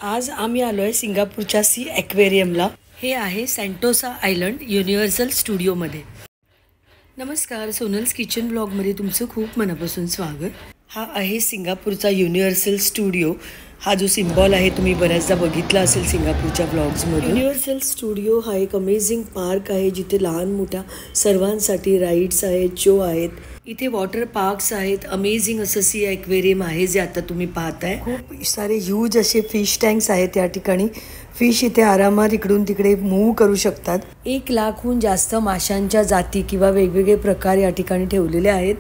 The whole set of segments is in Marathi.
आज आम्ही आलोय सिंगापूरच्या सी ॲक्वेरियमला। हे आहे सेंटोसा आयलंड युनिव्हर्सल स्टुडिओमध्ये। नमस्कार, सोनल्स किचन ब्लॉगमध्ये तुमचं खूप मनापासून स्वागत। हा आहे सिंगापूरचा युनिव्हर्सल स्टुडिओ। हा जो सिम्बॉल आहे तुम्ही बऱ्याचदा बघितला असेल सिंगापूरच्या ब्लॉग्समध्ये। युनिव्हर्सल स्टुडिओ हा एक अमेझिंग पार्क आहे जिथे लहान मोठ्या सर्वांसाठी राईड्स आहेत, शो आहेत। इथे वॉटर पार्क्स आहेत। अमेझिंग असं सी ॲक्वेरियम आहे जे आता तुम्ही पाहताय। खूप सारे ह्यूज असे फिश टँक्स आहेत या ठिकाणी। फिश इथे आरामात इकडून तिकडे मूव्ह करू शकतात। 1 लाखहून जास्त माशांच्या जाती किंवा वेगवेगळे प्रकार या ठिकाणी ठेवलेले आहेत।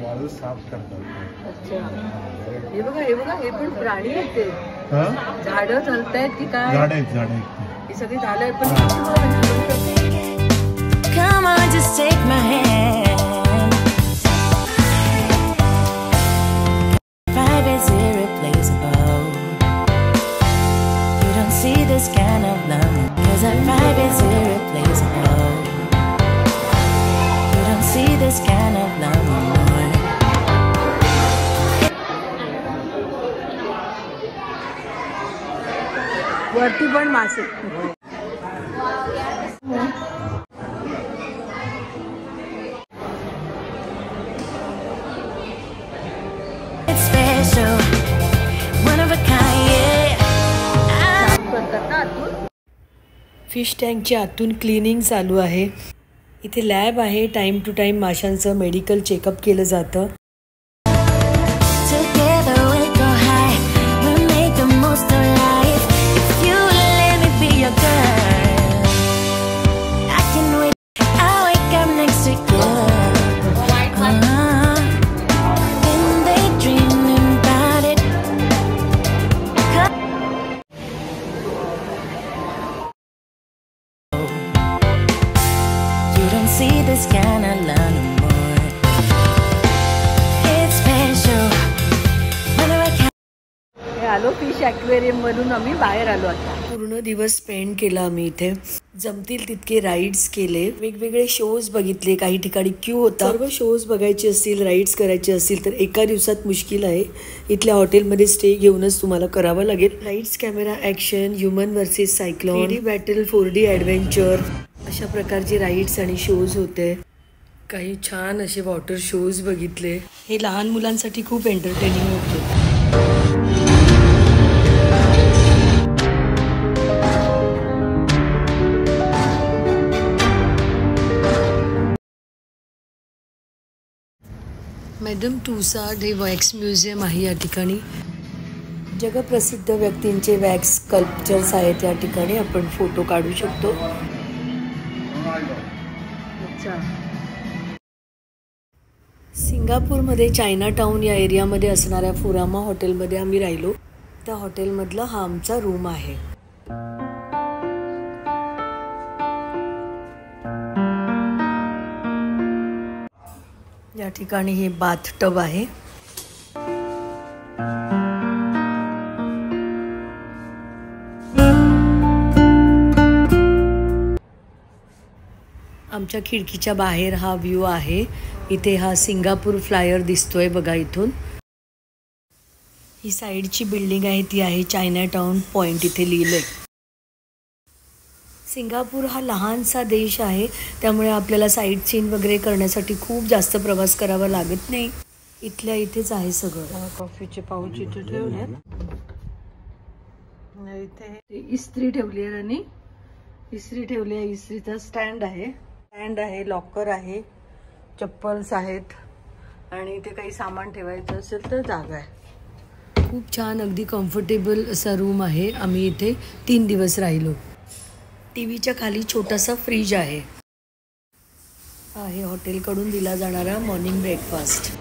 वाळू साफ करतात। अच्छा, हे बघा हे पण प्राणी आहेत ते। झाडं चालतायत की काय? झाड आहेत ही सगळी झाडं आहेत पण Come on, just take my hand. Vibe is irreplaceable. You don't see this kind of love, 'cause our vibe is irreplaceable. You don't see this kind of love no more. वरती पण मासे। It's special, one of a kind, yeah. Fish टँकच्या आतून क्लिनिंग चालू आहे। इथे लॅब आहे। टाइम टू टाइम माशांचं मेडिकल चेकअप केलं जातं। Together we go high, we make the most of life. If you let me be your girl, I can wait. I wake up next to you. Then they dreaming about it. You don't see this kind of love no more. It's special. आलो फिश ॲक्वेरियम मधून आम्ही बाहेर आलो। आता पूर्ण दिवस स्पेंड केला आम्ही इथे। जमतील तितके राईड्स केले, वेगवेगळे शोज बघितले। काही ठिकाणी क्यू होता। सर्व शोज बघायचे असतील, राईड्स करायचे असतील तर एका दिवसात मुश्किल आहे। इथल्या हॉटेलमध्ये स्टे घेऊनच तुम्हाला करावं लागेल। Rides, camera action, human versus cyclone, 3D battle, 4D adventure अशा प्रकारचे राईड्स आणि शोज होते। काही छान असे वॉटर शोज बघितले। हे लहान मुलांसाठी खूप एंटरटेनिंग होते। मॅडम टुसाड हे वॅक्स म्युझियम आहे या ठिकाणी। जगप्रसिद्ध व्यक्तींचे वॅक्स स्कल्पचर्स आहेत या ठिकाणी। आपण फोटो काढू शकतो। अच्छा, सिंगापूरमध्ये चायना टाउन या एरियामध्ये असणाऱ्या फुरामा हॉटेलमध्ये आम्ही राहिलो। त्या हॉटेलमधला हा आमचा रूम आहे। या ठिकाणी हे बाथटब आहे। आमच्या खिडकीच्या बाहेर हा व्ह्यू आहे। इथे हा सिंगापूर फ्लायर दिसतोय बघा इथून। ही साईडची बिल्डिंग आहे ती आहे चायना टाउन पॉइंट इथे लिहिलंय। सिंगापूर हा लहानसा देश आहे, त्यामुळे आपल्याला साईट सीन वगैरे करण्यासाठी खूप जास्त प्रवास करावा लागत नाही। इथल्या इथेच आहे सगळं। कॉफीचे पाऊच इथे ठेवले, इथे इस्त्री ठेवली आहे आणि इस्त्री ठेवली आहे। इस्त्रीचा स्टँड आहे, लॉकर आहे, चप्पल्स आहेत आणि इथे काही सामान ठेवायचं असेल तर जागा आहे। खूप छान अगदी कम्फर्टेबल असा रूम आहे। आम्ही इथे 3 दिवस राहिलो। टीव्हीच्या खाली छोटासा फ्रीज आहे। हॉटेलकडून दिला जाणारा मॉर्निंग ब्रेकफास्ट।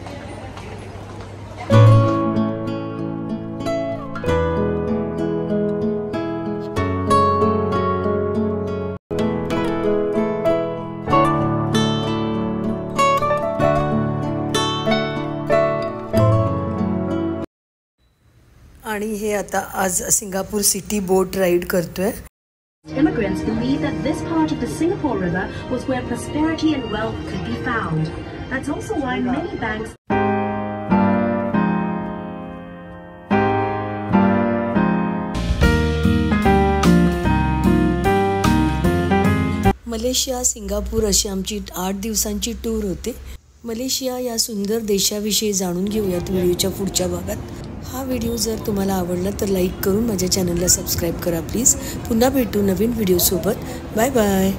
आणि हे आता आज सिंगापूर सिटी बोट राईड करतोय. Immigrants believe that this part of the Singapore River was where prosperity and wealth could be found. That's also why many banks Malaysia Singapore अशी आमची 8 दिवसांची टूर होते. मलेशिया या सुंदर देशाविषयी जाणून घेऊयात व्हिडिओच्या पुढच्या भागात. हा व्हिडिओ जर तुम्हाला आवडला तर लाईक करून माझ्या चॅनलला सबस्क्राईब करा प्लीज. पुन्हा भेटू नवीन व्हिडिओसोबत. Bye bye.